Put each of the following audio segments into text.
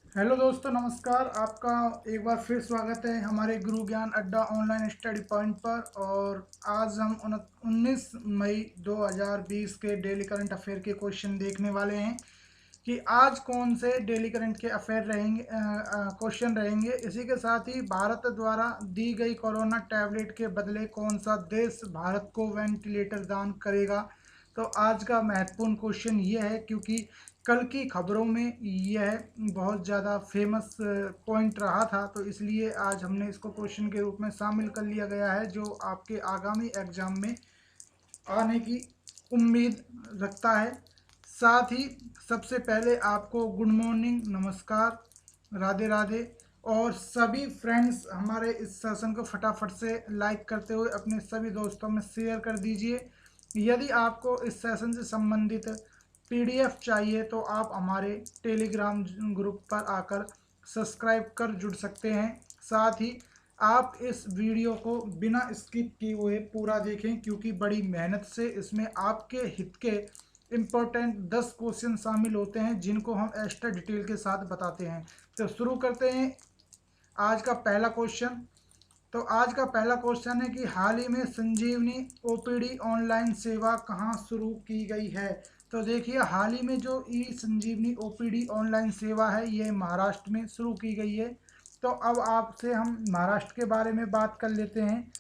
Hello दोस्तों, नमस्कार। आपका एक बार फिर स्वागत है हमारे गुरु ज्ञान अड्डा ऑनलाइन स्टडी पॉइंट पर। और आज हम 19 मई 2020 के डेली करंट अफेयर के क्वेश्चन देखने वाले हैं कि आज कौन से डेली करंट के अफेयर रहेंगे, क्वेश्चन रहेंगे। इसी के साथ ही भारत द्वारा दी गई कोरोना टैबलेट के बदले कौन सा देश भारत को वेंटिलेटर दान करेगा। तो आज का महत्वपूर्ण क्वेश्चन ये है, क्योंकि कल की खबरों में यह बहुत ज़्यादा फेमस पॉइंट रहा था, तो इसलिए आज हमने इसको क्वेश्चन के रूप में शामिल कर लिया गया है, जो आपके आगामी एग्जाम में आने की उम्मीद रखता है। साथ ही सबसे पहले आपको गुड मॉर्निंग, नमस्कार, राधे राधे। और सभी फ्रेंड्स हमारे इस सेशन को फटाफट से लाइक करते हुए अपने सभी दोस्तों में शेयर कर दीजिए। यदि आपको इस सेशन से संबंधित पीडीएफ चाहिए तो आप हमारे टेलीग्राम ग्रुप पर आकर सब्सक्राइब कर जुड़ सकते हैं। साथ ही आप इस वीडियो को बिना स्किप किए हुए पूरा देखें, क्योंकि बड़ी मेहनत से इसमें आपके हित के इम्पोर्टेंट 10 क्वेश्चन शामिल होते हैं, जिनको हम एक्स्ट्रा डिटेल के साथ बताते हैं। तो शुरू करते हैं आज का पहला क्वेश्चन। तो आज का पहला क्वेश्चन है कि हाल ही में संजीवनी ओपीडी ऑनलाइन सेवा कहाँ शुरू की गई है। तो देखिए, हाल ही में जो ई संजीवनी ओपीडी ऑनलाइन सेवा है, ये महाराष्ट्र में शुरू की गई है। तो अब आपसे हम महाराष्ट्र के बारे में बात कर लेते हैं।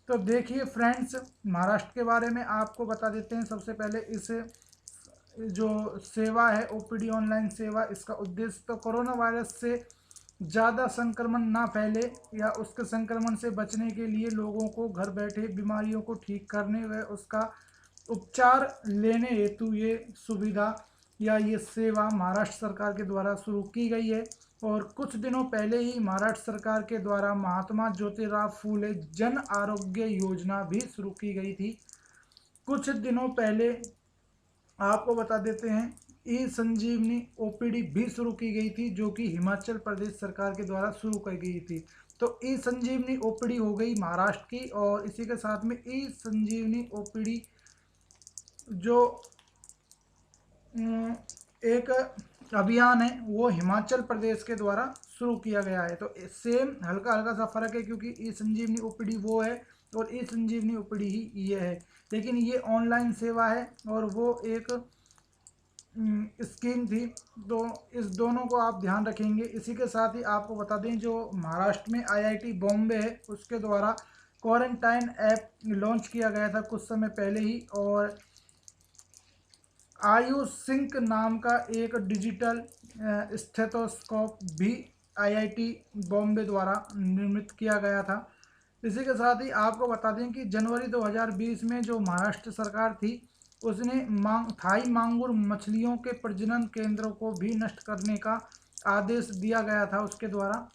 तो देखिए फ्रेंड्स, महाराष्ट्र के बारे में आपको बता देते हैं। सबसे पहले इस जो सेवा है ओपीडी ऑनलाइन सेवा, इसका उद्देश्य तो कोरोना वायरस से ज़्यादा संक्रमण ना फैले या उसके संक्रमण से बचने के लिए लोगों को घर बैठे बीमारियों को ठीक करने व उसका उपचार लेने हेतु ये सुविधा या ये सेवा महाराष्ट्र सरकार के द्वारा शुरू की गई है। और कुछ दिनों पहले ही महाराष्ट्र सरकार के द्वारा महात्मा ज्योतिराव फूले जन आरोग्य योजना भी शुरू की गई थी। कुछ दिनों पहले आपको बता देते हैं ई संजीवनी ओपीडी भी शुरू की गई थी, जो कि हिमाचल प्रदेश सरकार के द्वारा शुरू की गई थी। तो ई संजीवनी ओपीडी हो गई महाराष्ट्र की, और इसी के साथ में ई संजीवनी ओपीडी जो एक अभियान है, वो हिमाचल प्रदेश के द्वारा शुरू किया गया है। तो सेम हल्का हल्का सा फर्क है, क्योंकि ई संजीवनी ओपीडी वो है और ई संजीवनी ओपीडी ही ये है। लेकिन ये ऑनलाइन सेवा है और वो एक स्कीम थी। तो इस दोनों को आप ध्यान रखेंगे। इसी के साथ ही आपको बता दें, जो महाराष्ट्र में आईआईटी बॉम्बे है, उसके द्वारा क्वारंटाइन ऐप लॉन्च किया गया था कुछ समय पहले ही। और आयुष सिंक नाम का एक डिजिटल स्टेथोस्कोप भी आईआईटी बॉम्बे द्वारा निर्मित किया गया था। इसी के साथ ही आपको बता दें कि जनवरी 2020 में जो महाराष्ट्र सरकार थी, उसने थाई मांगुर मछलियों के प्रजनन केंद्रों को भी नष्ट करने का आदेश दिया गया था उसके द्वारा।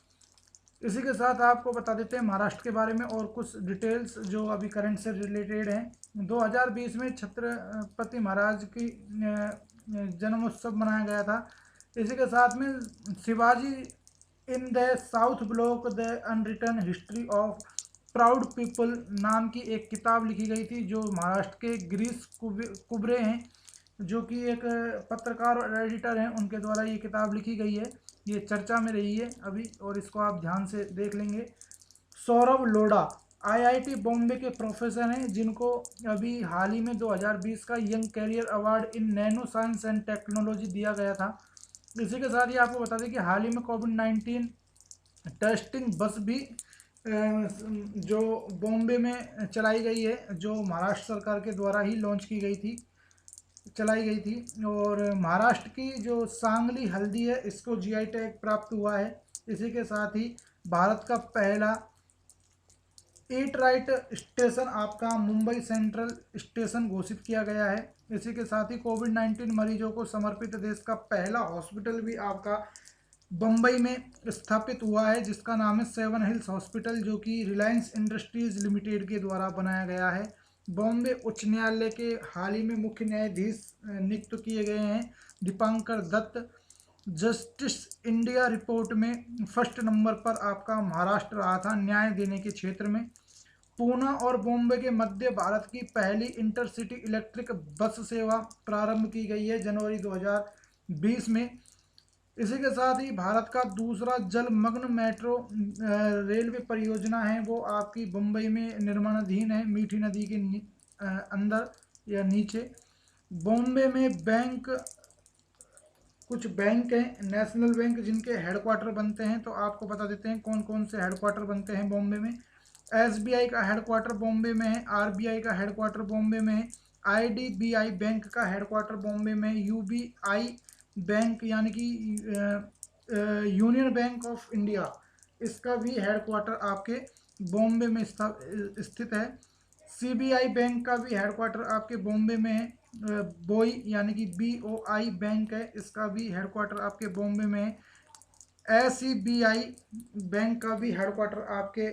इसी के साथ आपको बता देते हैं महाराष्ट्र के बारे में और कुछ डिटेल्स जो अभी करंट से रिलेटेड हैं। 2020 में छत्रपति महाराज की जन्मोत्सव मनाया गया था। इसी के साथ में Shivaji in the south block the unwritten history of proud people नाम की एक किताब लिखी गई थी, जो महाराष्ट्र के गिरीश कुबरे हैं, जो कि एक पत्रकार और एडिटर हैं, उनके द्वारा ये किताब लिखी गई है। ये चर्चा में रही है अभी, और इसको आप ध्यान से देख लेंगे। सौरभ लोढ़ा आईआईटी बॉम्बे के प्रोफेसर हैं, जिनको अभी हाल ही में 2020 का young career award in nano science and technology दिया गया था। इसी के साथ ही आपको बता दें कि हाल ही में कोविड-19 टेस्टिंग बस भी जो बॉम्बे में चलाई गई है, जो महाराष्ट्र सरकार के द्वारा ही लॉन्च की गई थी, चलाई गई थी। और महाराष्ट्र की जो सांगली हल्दी है, इसको जीआई टैग प्राप्त हुआ है। इसी के साथ ही भारत का पहला ईट राइट स्टेशन आपका मुंबई सेंट्रल स्टेशन घोषित किया गया है। इसी के साथ ही कोविड-19 मरीजों को समर्पित देश का पहला हॉस्पिटल भी आपका बम्बई में स्थापित हुआ है, जिसका नाम है सेवन हिल्स हॉस्पिटल, जो कि रिलायंस इंडस्ट्रीज लिमिटेड के द्वारा बनाया गया है। बॉम्बे उच्च न्यायालय के हाल ही में मुख्य न्यायाधीश नियुक्त किए गए हैं Deepankar Datta. Justice India report में फर्स्ट नंबर पर आपका महाराष्ट्र रहा था न्याय देने के क्षेत्र में। पूना और बॉम्बे के मध्य भारत की पहली इंटरसिटी इलेक्ट्रिक बस सेवा प्रारंभ की गई है जनवरी 2020 में। इसी के साथ ही भारत का दूसरा जलमग्न मेट्रो रेलवे परियोजना है, वो आपकी मुंबई में निर्माणाधीन है, मीठी नदी के अंदर या नीचे। बॉम्बे में कुछ बैंक हैं, नेशनल बैंक, जिनके हेडक्वार्टर बनते हैं, तो आपको बता देते हैं कौन कौन से हेडक्वार्टर बनते हैं बॉम्बे में। एसबीआई का हेडक्वार्टर बॉम्बे में है, आरबीआई का हेडक्वार्टर बॉम्बे में है, आईडीबीआई बैंक का हेडक्वार्टर बॉम्बे में, यूबीआई बैंक यानी कि यूनियन बैंक ऑफ इंडिया, इसका भी हेडक्वार्टर आपके बॉम्बे में स्थित है। सीबीआई बैंक का भी हेडक्वार्टर आपके बॉम्बे में है। बोई यानी कि बीओआई बैंक है, इसका भी हेडक्वार्टर आपके बॉम्बे में है। एसईबीआई बैंक का भी हेडक्वार्टर आपके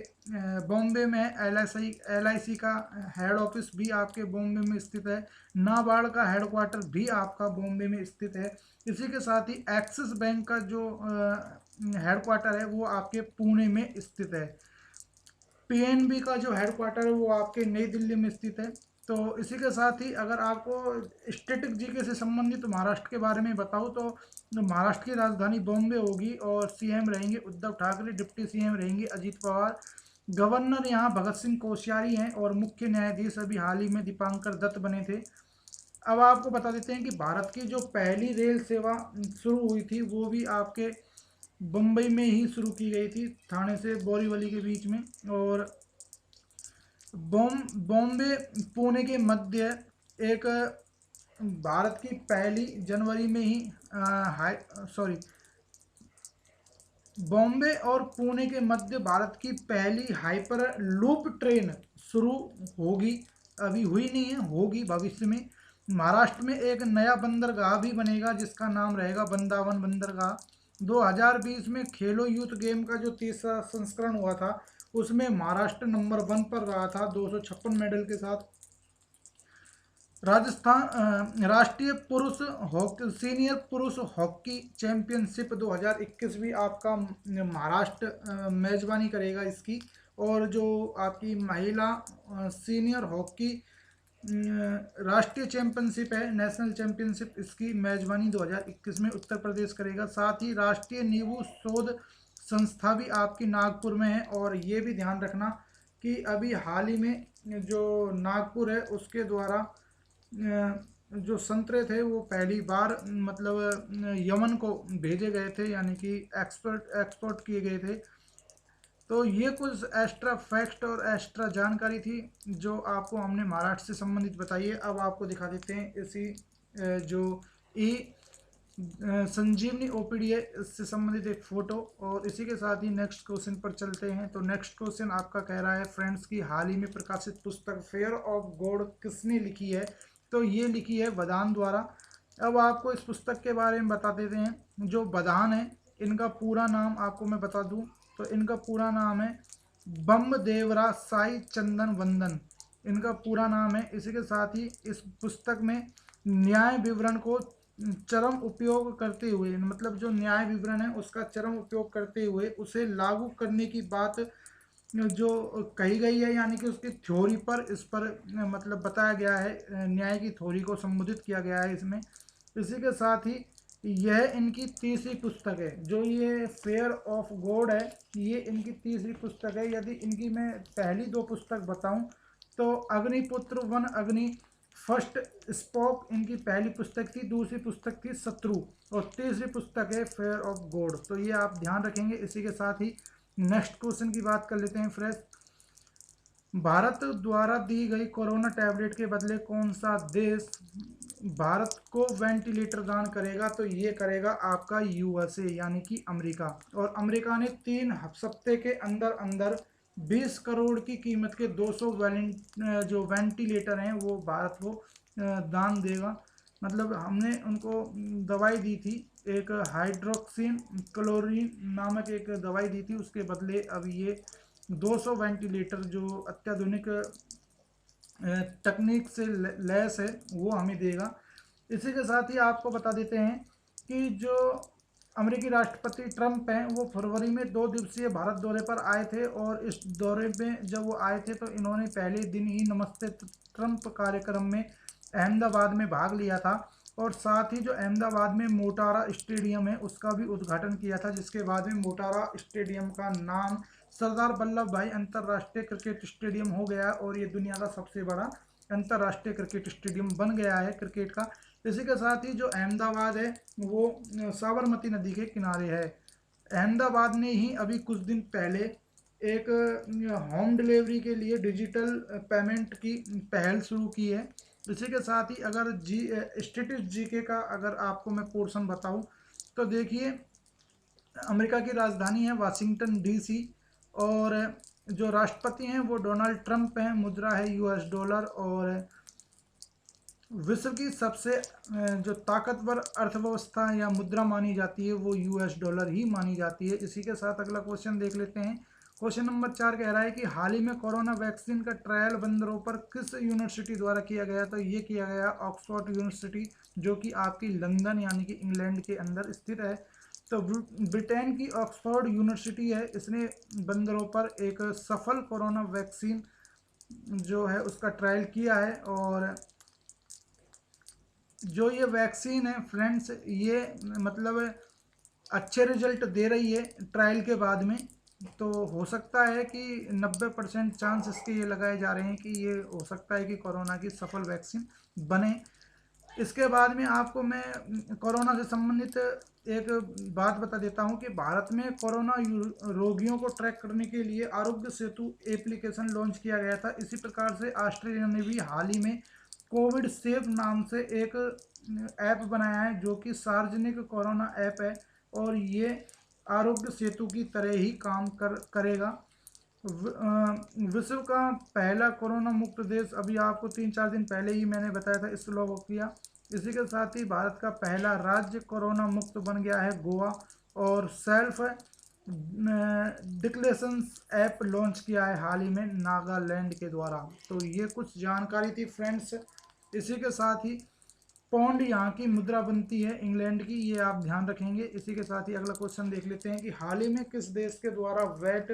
बॉम्बे में है। एलआईसी का हेड ऑफिस भी आपके बॉम्बे में स्थित है। नाबार्ड का हेडक्वार्टर भी आपका बॉम्बे में स्थित है। इसी के साथ ही एक्सिस बैंक का जो हेडक्वार्टर है वो आपके पुणे में स्थित है। पीएनबी का जो हेडक्वार्टर है वो आपके नई दिल्ली में स्थित है। तो इसी के साथ ही अगर आपको स्टैटिक जीके से संबंधित महाराष्ट्र के बारे में बताऊं तो महाराष्ट्र की राजधानी बॉम्बे होगी और सीएम रहेंगे उद्धव ठाकरे, डिप्टी सीएम रहेंगे अजीत पवार, गवर्नर यहाँ भगत सिंह कोश्यारी हैं और मुख्य न्यायाधीश अभी हाल ही में दीपांकर दत्त बने थे। अब आपको बता देते हैं कि भारत की जो पहली रेल सेवा शुरू हुई थी वो भी आपके बम्बई में ही शुरू की गई थी, थाने से बोरीवली के बीच में। और बॉम्बे पुणे के मध्य एक भारत की पहली जनवरी में ही बॉम्बे और पुणे के मध्य भारत की पहली हाइपर लूप ट्रेन शुरू होगी, अभी हुई नहीं है, होगी भविष्य में। महाराष्ट्र में एक नया बंदरगाह भी बनेगा जिसका नाम रहेगा वृंदावन बंदरगाह। 2020 में खेलो यूथ गेम का जो तीसरा संस्करण हुआ था उसमें महाराष्ट्र नंबर 1 पर रहा था 256 मेडल के साथ। राजस्थान राष्ट्रीय पुरुष हॉकी सीनियर पुरुष हॉकी चैंपियनशिप 2021 भी आपका महाराष्ट्र मेजबानी करेगा इसकी। और जो आपकी महिला सीनियर हॉकी राष्ट्रीय चैंपियनशिप है, नेशनल चैंपियनशिप, इसकी मेजबानी 2021 में उत्तर प्रदेश करेगा। साथ ही राष्ट्रीय नींबू शोध संस्था भी आपकी नागपुर में है। और ये भी ध्यान रखना कि अभी हाल ही में जो नागपुर है उसके द्वारा जो संतरे थे वो पहली बार मतलब यमन को भेजे गए थे, यानी कि एक्सपोर्ट किए गए थे। तो ये कुछ एक्स्ट्रा फैक्ट और एक्स्ट्रा जानकारी थी जो आपको हमने महाराष्ट्र से संबंधित बताई है। अब आपको दिखा देते हैं इसी जो ई संजीवनी ओपीडी है इससे संबंधित एक फोटो। और इसी के साथ ही नेक्स्ट क्वेश्चन पर चलते हैं। तो नेक्स्ट क्वेश्चन आपका कह रहा है फ्रेंड्स की हाल ही में प्रकाशित पुस्तक फेयर ऑफ गॉड किसने लिखी है? तो ये लिखी है बदान द्वारा। अब आपको इस पुस्तक के बारे में बता देते हैं। जो बदान है इनका पूरा नाम आपको मैं बता दूं तो इनका पूरा नाम है बम्बदेवरा साई चंदन वंदन, इनका पूरा नाम है। इसी के साथ ही इस पुस्तक में न्याय विवरण को चरम उपयोग करते हुए, मतलब जो न्याय विवरण है उसका चरम उपयोग करते हुए उसे लागू करने की बात जो कही गई है, यानी कि उसकी थ्योरी पर इस पर मतलब बताया गया है, न्याय की थ्योरी को संबोधित किया गया है इसमें। इसी के साथ ही यह इनकी तीसरी पुस्तक है। जो ये फेयर ऑफ गॉड है ये इनकी तीसरी पुस्तक है। यदि इनकी मैं पहली दो पुस्तक बताऊं तो अग्निपुत्र वन अग्नि फर्स्ट स्पोक इनकी पहली पुस्तक थी, दूसरी पुस्तक थी शत्रु और तीसरी पुस्तक है फेयर ऑफ गॉड। तो ये आप ध्यान रखेंगे। इसी के साथ ही नेक्स्ट क्वेश्चन की बात कर लेते हैं फ्रेंड्स। भारत द्वारा दी गई कोरोना टैबलेट के बदले कौन सा देश भारत को वेंटिलेटर दान करेगा? तो ये करेगा आपका यूएसए यानी कि अमेरिका। और अमेरिका ने 3 हफ्ते के अंदर अंदर 20 करोड़ की कीमत के 200 जो वेंटिलेटर हैं वो भारत को दान देगा। मतलब हमने उनको दवाई दी थी, एक हाइड्रोक्सिन क्लोरीन नामक एक दवाई दी थी, उसके बदले अब ये 200 वेंटिलेटर जो अत्याधुनिक तकनीक से लैस है वो हमें देगा। इसी के साथ ही आपको बता देते हैं कि जो अमेरिकी राष्ट्रपति ट्रंप हैं वो फरवरी में 2 दिवसीय भारत दौरे पर आए थे। और इस दौरे में जब वो आए थे तो इन्होंने पहले दिन ही नमस्ते ट्रंप कार्यक्रम में अहमदाबाद में भाग लिया था। और साथ ही जो अहमदाबाद में मोटेरा स्टेडियम है उसका भी उद्घाटन किया था, जिसके बाद में मोटेरा स्टेडियम का नाम सरदार वल्लभ भाई अंतर्राष्ट्रीय क्रिकेट स्टेडियम हो गया और ये दुनिया का सबसे बड़ा अंतर्राष्ट्रीय क्रिकेट स्टेडियम बन गया है क्रिकेट का। इसी के साथ ही जो अहमदाबाद है वो साबरमती नदी के किनारे है। अहमदाबाद ने ही अभी कुछ दिन पहले एक होम डिलीवरी के लिए डिजिटल पेमेंट की पहल शुरू की है। इसी के साथ ही अगर स्टेटिस जीके का अगर आपको मैं पोर्शन बताऊं तो देखिए, अमेरिका की राजधानी है वाशिंगटन डीसी और जो राष्ट्रपति हैं वो डोनाल्ड ट्रंप हैं, मुद्रा है यूएस डॉलर और विश्व की सबसे जो ताकतवर अर्थव्यवस्था या मुद्रा मानी जाती है वो यूएस डॉलर ही मानी जाती है। इसी के साथ अगला क्वेश्चन देख लेते हैं। क्वेश्चन नंबर 4 कह रहा है कि हाल ही में कोरोना वैक्सीन का ट्रायल बंदरों पर किस यूनिवर्सिटी द्वारा किया गया? तो ये किया गया ऑक्सफोर्ड यूनिवर्सिटी, जो कि आपकी लंदन यानी कि इंग्लैंड के अंदर स्थित है। तो ब्रिटेन की ऑक्सफोर्ड यूनिवर्सिटी है, इसने बंदरों पर एक सफल कोरोना वैक्सीन जो है उसका ट्रायल किया है और जो ये वैक्सीन है फ्रेंड्स, ये मतलब अच्छे रिजल्ट दे रही है ट्रायल के बाद में। तो हो सकता है कि 90% चांस इसके ये लगाए जा रहे हैं कि ये हो सकता है कि कोरोना की सफल वैक्सीन बने। इसके बाद में आपको मैं कोरोना से संबंधित एक बात बता देता हूं कि भारत में कोरोना रोगियों को ट्रैक करने के लिए आरोग्य सेतु एप्लीकेशन लॉन्च किया गया था। इसी प्रकार से ऑस्ट्रेलिया ने भी हाल ही में कोविड सेव नाम से एक ऐप बनाया है, जो कि सार्वजनिक कोरोना ऐप है और ये आरोग्य सेतु की तरह ही काम करेगा। विश्व का पहला कोरोना मुक्त देश अभी आपको 3-4 दिन पहले ही मैंने बताया था, इसको लॉन्च किया। इसी के साथ ही भारत का पहला राज्य कोरोना मुक्त बन गया है गोवा और सेल्फ डिक्लेरेशन ऐप लॉन्च किया है हाल ही में नागालैंड के द्वारा। तो ये कुछ जानकारी थी फ्रेंड्स। इसी के साथ ही पौंड यहाँ की मुद्रा बनती है इंग्लैंड की, ये आप ध्यान रखेंगे। इसी के साथ ही अगला क्वेश्चन देख लेते हैं कि हाल ही में किस देश के द्वारा वैट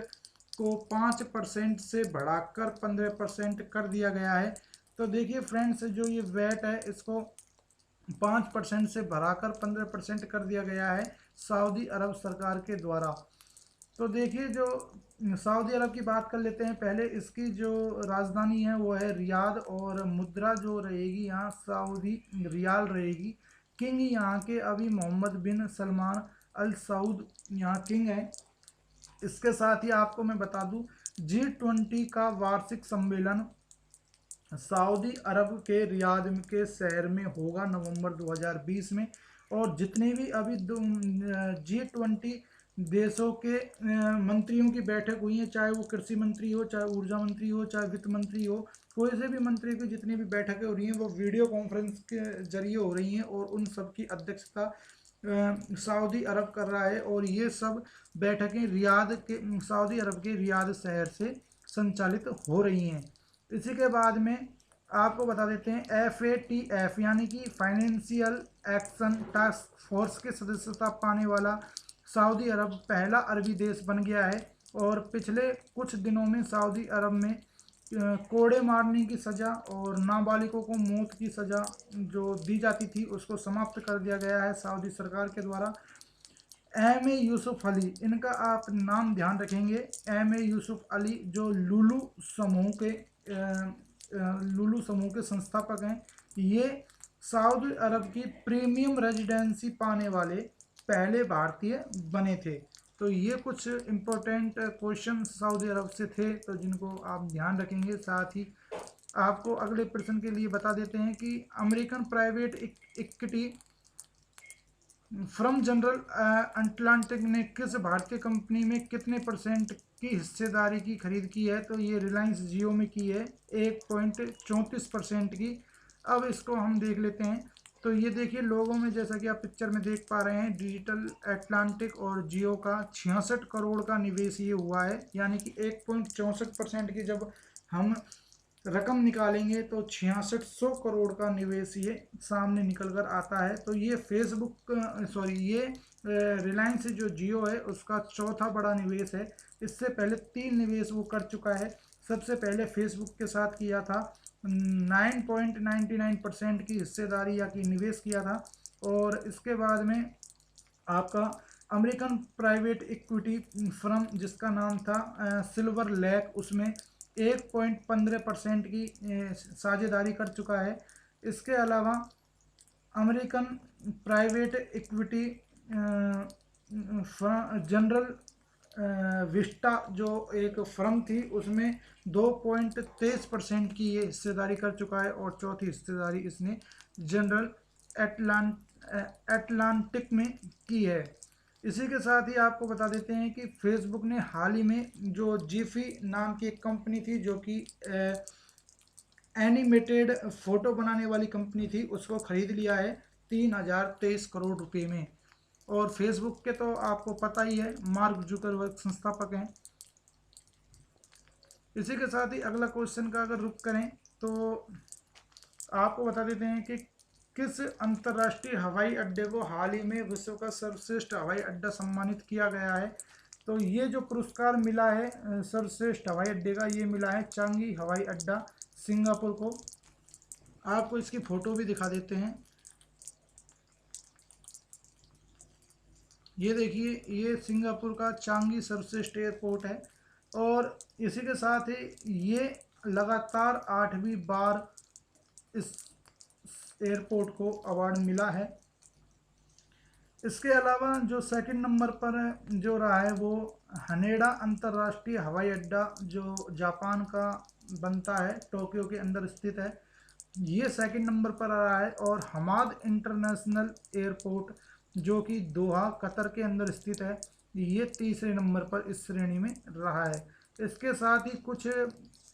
को 5% से बढ़ाकर 15% कर दिया गया है? तो देखिए फ्रेंड्स, जो ये वैट है इसको 5% से बढ़ाकर 15% कर दिया गया है सऊदी अरब सरकार के द्वारा। तो देखिए, जो सऊदी अरब की बात कर लेते हैं पहले। इसकी जो राजधानी है वो है रियाद और मुद्रा जो रहेगी यहाँ सऊदी रियाल रहेगी। किंग यहाँ के अभी मोहम्मद बिन सलमान अल सऊद यहाँ किंग है। इसके साथ ही आपको मैं बता दूं, G20 का वार्षिक सम्मेलन सऊदी अरब के रियाद के शहर में होगा नवंबर 2020 में। और जितने भी अभी G20 देशों के मंत्रियों की बैठक हुई है, चाहे वो कृषि मंत्री हो, चाहे ऊर्जा मंत्री हो, चाहे वित्त मंत्री हो, कोई से भी मंत्री की जितनी भी बैठकें हो रही हैं वो वीडियो कॉन्फ्रेंस के जरिए हो रही हैं और उन सब की अध्यक्षता सऊदी अरब कर रहा है। और ये सब बैठकें रियाद के सऊदी अरब के रियाद शहर से संचालित हो रही हैं। इसी के बाद में आपको बता देते हैं FATF यानी कि फाइनेंशियल एक्शन टास्क फोर्स के सदस्यता पाने वाला सऊदी अरब पहला अरबी देश बन गया है। और पिछले कुछ दिनों में सऊदी अरब में कोड़े मारने की सज़ा और नाबालिगों को मौत की सज़ा जो दी जाती थी उसको समाप्त कर दिया गया है सऊदी सरकार के द्वारा। MA यूसुफ अली, इनका आप नाम ध्यान रखेंगे। MA यूसुफ अली जो लुलु समूह के संस्थापक हैं। ये सऊदी अरब की प्रीमियम रेजिडेंसी पाने वाले पहले भारतीय बने थे। तो ये कुछ इम्पोर्टेंट क्वेश्चन सऊदी अरब से थे तो जिनको आप ध्यान रखेंगे। साथ ही आपको अगले प्रश्न के लिए बता देते हैं कि American private equity from general Atlantic ने किस भारतीय कंपनी में कितने % की हिस्सेदारी की खरीद की है? तो ये रिलायंस जियो में की है 1.34% की। अब इसको हम देख लेते हैं। तो ये देखिए लोगों में, जैसा कि आप पिक्चर में देख पा रहे हैं, डिजिटल अटलांटिक और जियो का 66 करोड़ का निवेश ये हुआ है। यानी कि 1.64% की जब हम रकम निकालेंगे तो 6600 करोड़ का निवेश ये सामने निकल कर आता है। तो ये ये रिलायंस जो जियो है उसका चौथा बड़ा निवेश है। इससे पहले 3 निवेश वो कर चुका है। सबसे पहले फेसबुक के साथ किया था 9.99% की हिस्सेदारी या कि निवेश किया था। और इसके बाद में आपका अमेरिकन प्राइवेट इक्विटी फर्म जिसका नाम था सिल्वर लेक, उसमें 1.15% की साझेदारी कर चुका है। इसके अलावा American private equity general Vista जो एक फर्म थी, उसमें 2.23% की ये हिस्सेदारी कर चुका है। और चौथी हिस्सेदारी इसने जनरल एटलांटिक में की है। इसी के साथ ही आपको बता देते हैं कि फेसबुक ने हाल ही में जो जीफी नाम की एक कंपनी थी, जो कि एनिमेटेड फोटो बनाने वाली कंपनी थी, उसको खरीद लिया है 3023 करोड़ रुपए में। और फेसबुक के तो आपको पता ही है, मार्क जुकरबर्ग संस्थापक हैं। इसी के साथ ही अगला क्वेश्चन का अगर रुख करें तो आपको बता देते हैं कि किस अंतर्राष्ट्रीय हवाई अड्डे को हाल ही में विश्व का सर्वश्रेष्ठ हवाई अड्डा सम्मानित किया गया है। तो ये जो पुरस्कार मिला है सर्वश्रेष्ठ हवाई अड्डे का, ये मिला है चांगी हवाई अड्डा सिंगापुर को। आपको इसकी फोटो भी दिखा देते हैं। ये देखिए, ये सिंगापुर का चांगी सर्वश्रेष्ठ एयरपोर्ट है। और इसी के साथ ही ये लगातार 8वीं बार इस एयरपोर्ट को अवार्ड मिला है। इसके अलावा जो सेकंड नंबर पर जो रहा है वो हनेडा अंतर्राष्ट्रीय हवाई अड्डा, जो जापान का बनता है, टोक्यो के अंदर स्थित है, ये सेकंड नंबर पर आ रहा है। और हमाद इंटरनेशनल एयरपोर्ट जो कि दोहा कतर के अंदर स्थित है, ये तीसरे नंबर पर इस श्रेणी में रहा है। इसके साथ ही कुछ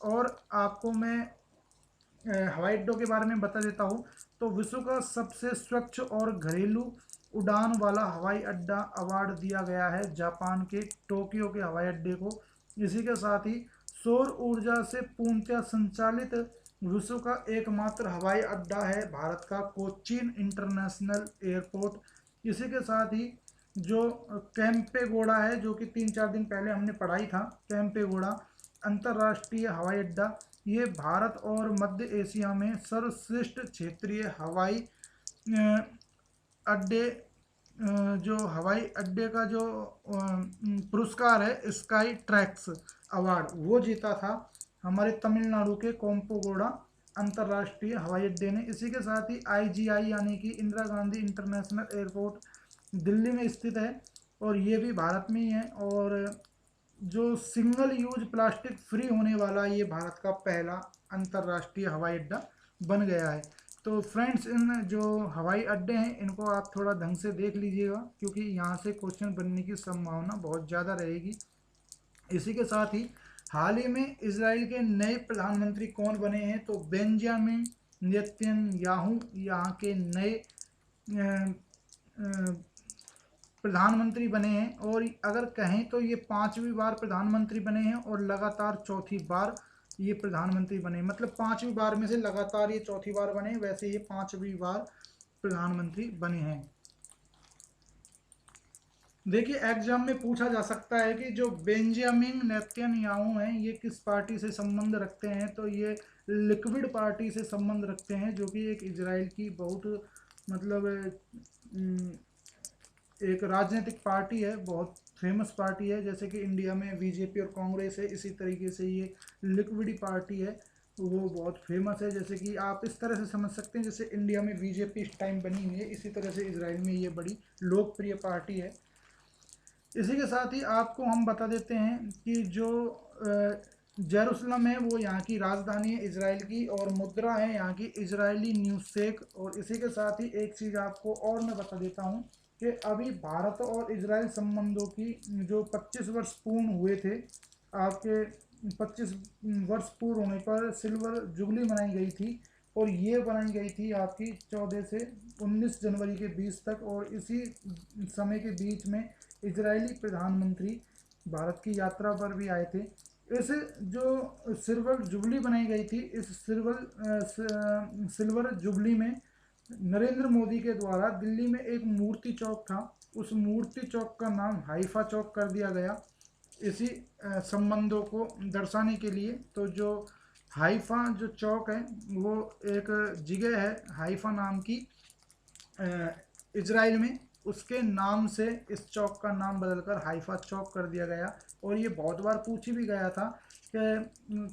और आपको मैं हवाई अड्डों के बारे में बता देता हूँ। तो विश्व का सबसे स्वच्छ और घरेलू उड़ान वाला हवाई अड्डा अवार्ड दिया गया है जापान के टोक्यो के हवाई अड्डे को। इसी के साथ ही सौर ऊर्जा से पूर्णतः संचालित विश्व का एकमात्र हवाई अड्डा है भारत का कोचीन इंटरनेशनल एयरपोर्ट। इसी के साथ ही जो कैंपेगोड़ा है, जो कि 3-4 दिन पहले हमने पढ़ाई था, कैंपेगोड़ा अंतर्राष्ट्रीय हवाई अड्डा, ये भारत और मध्य एशिया में सर्वश्रेष्ठ क्षेत्रीय हवाई अड्डे जो हवाई अड्डे का जो पुरस्कार है स्काई ट्रैक्स अवार्ड, वो जीता था हमारे तमिलनाडु के कोम्पोगोड़ा अंतर्राष्ट्रीय हवाई अड्डे ने। इसी के साथ ही IGI यानी कि इंदिरा गांधी इंटरनेशनल एयरपोर्ट दिल्ली में स्थित है, और ये भी भारत में ही है। और जो सिंगल यूज प्लास्टिक फ्री होने वाला, ये भारत का पहला अंतर्राष्ट्रीय हवाई अड्डा बन गया है। तो फ्रेंड्स, इन जो हवाई अड्डे हैं इनको आप थोड़ा ढंग से देख लीजिएगा, क्योंकि यहाँ से क्वेश्चन बनने की संभावना बहुत ज़्यादा रहेगी। इसी के साथ ही हाल ही में इजराइल के नए प्रधानमंत्री कौन बने हैं? तो बेंजामिन नेतन्याहू यहाँ के नए प्रधानमंत्री बने हैं। और अगर कहें तो ये 5वीं बार प्रधानमंत्री बने हैं और लगातार चौथी बार ये प्रधानमंत्री बने, मतलब 5वीं बार में से लगातार ये चौथी बार बने, वैसे ये 5वीं बार प्रधानमंत्री बने हैं। देखिए, एग्जाम में पूछा जा सकता है कि जो बेंजामिन नेतन्याहू हैं ये किस पार्टी से संबंध रखते हैं? तो ये लिक्विड पार्टी से संबंध रखते हैं, जो कि एक इजराइल की बहुत मतलब एक राजनीतिक पार्टी है, बहुत फेमस पार्टी है। जैसे कि इंडिया में बीजेपी और कांग्रेस है, इसी तरीके से ये लिक्विड पार्टी है, वो बहुत फेमस है। जैसे कि आप इस तरह से समझ सकते हैं, जैसे इंडिया में बीजेपी इस टाइम बनी हुई है, इसी तरह से इजराइल में ये बड़ी लोकप्रिय पार्टी है। इसी के साथ ही आपको हम बता देते हैं कि जो जेरूसलम है वो यहाँ की राजधानी है इजराइल की, और मुद्रा है यहाँ की इजरायली न्यूज़। और इसी के साथ ही एक चीज़ आपको और मैं बता देता हूँ कि अभी भारत और इजराइल संबंधों की जो 25 वर्ष पूर्ण हुए थे, आपके 25 वर्ष पूर्ण होने पर सिल्वर जुबली मनाई गई थी। और ये बनाई गई थी आपकी 14 से 19 जनवरी के बीच तक। और इसी समय के बीच में इजरायली प्रधानमंत्री भारत की यात्रा पर भी आए थे। इस जो सिल्वर जुबली बनाई गई थी, इस सिल्वर जुबली में नरेंद्र मोदी के द्वारा दिल्ली में एक मूर्ति चौक था, उस मूर्ति चौक का नाम हाइफा चौक कर दिया गया, इसी संबंधों को दर्शाने के लिए। तो जो हाइफा जो चौक है वो एक जगह है हाइफा नाम की इजराइल में, उसके नाम से इस चौक का नाम बदलकर हाइफा चौक कर दिया गया। और ये बहुत बार पूछी भी गया था कि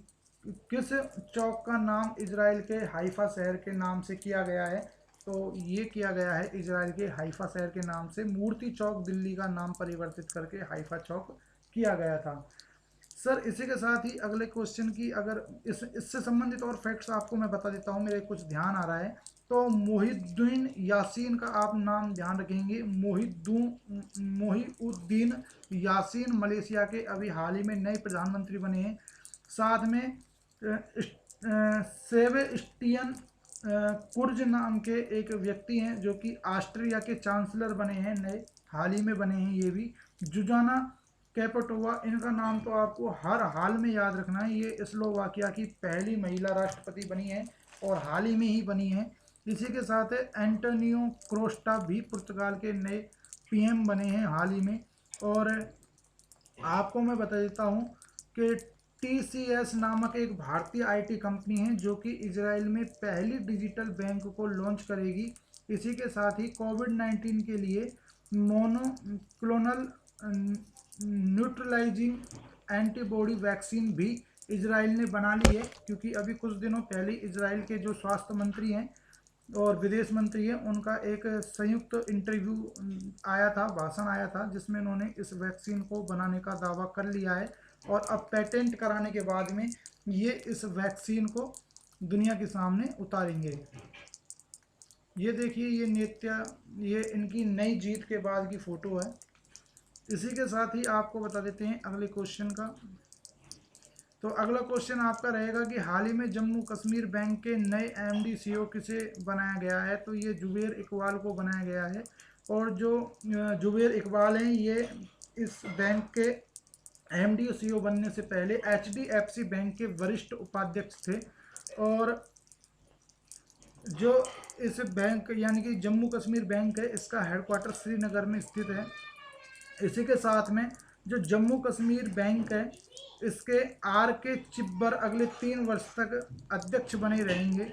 किस चौक का नाम इजराइल के हाइफा शहर के नाम से किया गया है। तो ये किया गया है इजराइल के हाइफा शहर के नाम से, मूर्ति चौक दिल्ली का नाम परिवर्तित करके हाइफा चौक किया गया था। सर इसी के साथ ही अगले क्वेश्चन की अगर इससे संबंधित और फैक्ट्स आपको मैं बता देता हूँ, मेरे कुछ ध्यान आ रहा है। तो मोहिउद्दीन यासीन का आप नाम ध्यान रखेंगे, मोहिउद्दीन यासीन मलेशिया के अभी हाल ही में नए प्रधानमंत्री बने हैं। साथ में सेबेस्टियन कुर्ज नाम के एक व्यक्ति हैं जो कि ऑस्ट्रिया के चांसलर बने हैं, नए हाल ही में बने हैं ये भी। जुजाना कैपेटोवा, इनका नाम तो आपको हर हाल में याद रखना है, ये स्लोवाकिया की पहली महिला राष्ट्रपति बनी है और हाल ही में ही बनी है। इसी के साथ एंटोनियो क्रोस्टा भी पुर्तगाल के नए पीएम बने हैं हाल ही में। और आपको मैं बता देता हूँ कि TCS नामक एक भारतीय IT कंपनी है जो कि इजराइल में पहली डिजिटल बैंक को लॉन्च करेगी। इसी के साथ ही कोविड-19 के लिए मोनोक्लोनल न्यूट्रलाइजिंग एंटीबॉडी वैक्सीन भी इजराइल ने बना ली है, क्योंकि अभी कुछ दिनों पहले इजराइल के जो स्वास्थ्य मंत्री हैं और विदेश मंत्री हैं उनका एक संयुक्त इंटरव्यू आया था, भाषण आया था, जिसमें उन्होंने इस वैक्सीन को बनाने का दावा कर लिया है। और अब पेटेंट कराने के बाद में ये इस वैक्सीन को दुनिया के सामने उतारेंगे। ये देखिए ये नृत्य, ये इनकी नई जीत के बाद की फ़ोटो है। इसी के साथ ही आपको बता देते हैं अगले क्वेश्चन का। तो अगला क्वेश्चन आपका रहेगा कि हाल ही में जम्मू कश्मीर बैंक के नए MD CEO किसे बनाया गया है। तो ये जुबैर इकबाल को बनाया गया है। और जो जुबैर इकबाल हैं ये इस बैंक के MD CEO बनने से पहले HDFC बैंक के वरिष्ठ उपाध्यक्ष थे। और जो इस बैंक यानी कि जम्मू कश्मीर बैंक है इसका हेडक्वार्टर श्रीनगर में स्थित है। इसी के साथ में जो जम्मू कश्मीर बैंक है इसके RK चिब्बर अगले 3 वर्ष तक अध्यक्ष बने रहेंगे।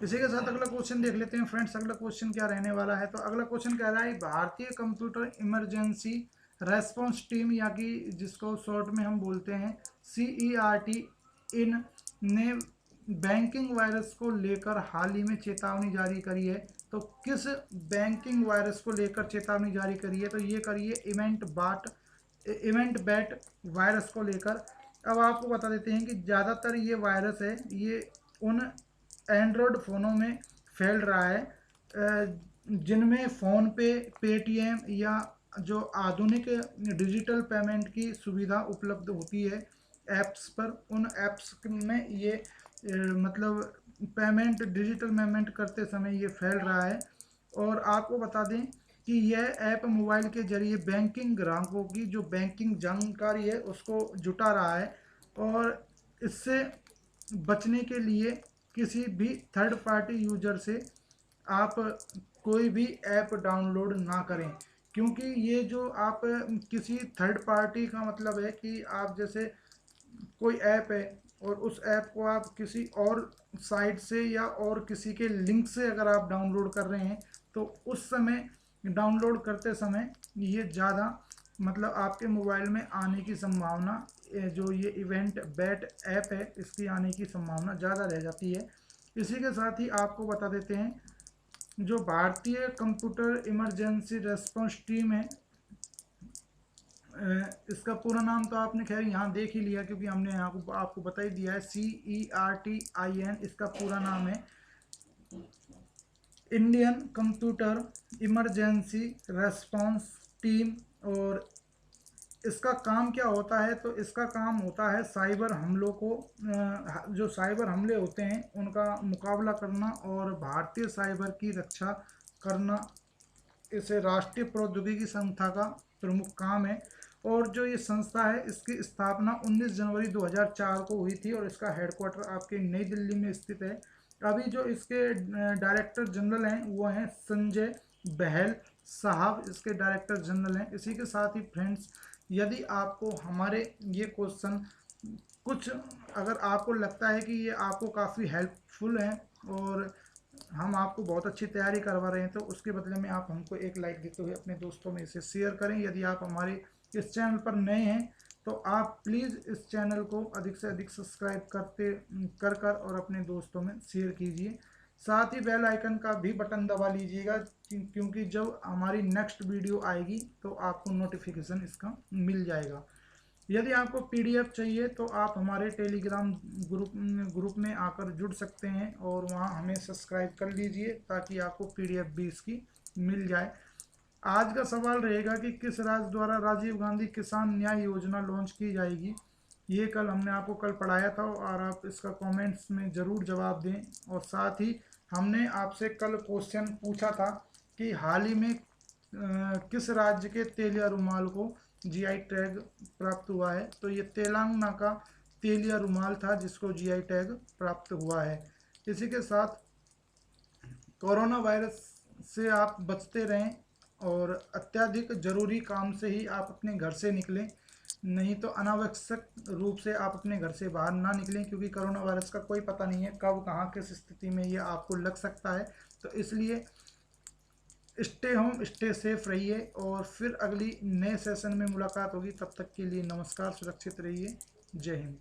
इसी के साथ अगला क्वेश्चन देख लेते हैं फ्रेंड्स, अगला क्वेश्चन क्या रहने वाला है। तो अगला क्वेश्चन कह रहा है भारतीय कंप्यूटर इमरजेंसी रेस्पॉन्स टीम या कि जिसको शॉर्ट में हम बोलते हैं CERT इन ने बैंकिंग वायरस को लेकर हाल ही में चेतावनी जारी करी है। तो किस बैंकिंग वायरस को लेकर चेतावनी जारी करी है? तो ये करी है इवेंट बैट वायरस को लेकर। अब आपको बता देते हैं कि ज़्यादातर ये वायरस है ये उन एंड्रॉयड फ़ोनों में फैल रहा है जिनमें फ़ोन पे, पेटीएम या जो आधुनिक डिजिटल पेमेंट की सुविधा उपलब्ध होती है ऐप्स पर, उन ऐप्स में ये मतलब पेमेंट, डिजिटल पेमेंट करते समय ये फैल रहा है। और आपको बता दें कि यह ऐप मोबाइल के जरिए बैंकिंग ग्राहकों की जो बैंकिंग जानकारी है उसको जुटा रहा है। और इससे बचने के लिए किसी भी थर्ड पार्टी यूजर से आप कोई भी ऐप डाउनलोड ना करें, क्योंकि ये जो आप किसी थर्ड पार्टी का मतलब है कि आप जैसे कोई ऐप है और उस ऐप को आप किसी और साइट से या और किसी के लिंक से अगर आप डाउनलोड कर रहे हैं तो उस समय डाउनलोड करते समय ये ज़्यादा मतलब आपके मोबाइल में आने की संभावना, जो ये इवेंट बैट ऐप है इसकी आने की संभावना ज़्यादा रह जाती है। इसी के साथ ही आपको बता देते हैं जो भारतीय कंप्यूटर इमरजेंसी रेस्पॉन्स टीम है इसका पूरा नाम तो आपने खैर यहाँ देख ही लिया क्योंकि हमने यहाँ को आपको बता ही दिया है। CERTIN इसका पूरा नाम है, Indian computer emergency response team. और इसका काम क्या होता है? तो इसका काम होता है साइबर हमलों को, जो साइबर हमले होते हैं उनका मुकाबला करना और भारतीय साइबर की रक्षा करना। इसे राष्ट्रीय प्रौद्योगिकी संस्था का प्रमुख काम है। और जो ये संस्था है इसकी स्थापना 19 जनवरी 2004 को हुई थी और इसका हेडक्वार्टर आपके नई दिल्ली में स्थित है। अभी जो इसके डायरेक्टर जनरल हैं वो हैं संजय बहल साहब, इसके डायरेक्टर जनरल हैं। इसी के साथ ही फ्रेंड्स, यदि आपको हमारे ये क्वेश्चन कुछ अगर आपको लगता है कि ये आपको काफ़ी हेल्पफुल है और हम आपको बहुत अच्छी तैयारी करवा रहे हैं, तो उसके बदले में आप हमको एक लाइक देते हुए अपने दोस्तों में इसे शेयर करें। यदि आप हमारे इस चैनल पर नए हैं तो आप प्लीज़ इस चैनल को अधिक से अधिक सब्सक्राइब कर और अपने दोस्तों में शेयर कीजिए। साथ ही बेल आइकन का भी बटन दबा लीजिएगा, क्योंकि जब हमारी नेक्स्ट वीडियो आएगी तो आपको नोटिफिकेशन इसका मिल जाएगा। यदि आपको पीडीएफ चाहिए तो आप हमारे टेलीग्राम ग्रुप में आकर जुड़ सकते हैं और वहां हमें सब्सक्राइब कर लीजिए ताकि आपको पीडीएफ भी इसकी मिल जाए। आज का सवाल रहेगा कि किस राज्य द्वारा राजीव गांधी किसान न्याय योजना लॉन्च की जाएगी। ये कल हमने आपको पढ़ाया था और आप इसका कमेंट्स में ज़रूर जवाब दें। और साथ ही हमने आपसे कल क्वेश्चन पूछा था कि हाल ही में किस राज्य के तेलिया रुमाल को जीआई टैग प्राप्त हुआ है, तो ये तेलंगाना का तेलिया रुमाल था जिसको जीआई टैग प्राप्त हुआ है। इसी के साथ कोरोना वायरस से आप बचते रहें और अत्यधिक जरूरी काम से ही आप अपने घर से निकलें, नहीं तो अनावश्यक रूप से आप अपने घर से बाहर ना निकलें, क्योंकि कोरोना वायरस का कोई पता नहीं है कब कहाँ किस स्थिति में ये आपको लग सकता है। तो इसलिए स्टे होम स्टे सेफ रहिए और फिर अगली नए सेशन में मुलाकात होगी। तब तक के लिए नमस्कार, सुरक्षित रहिए। जय हिंद।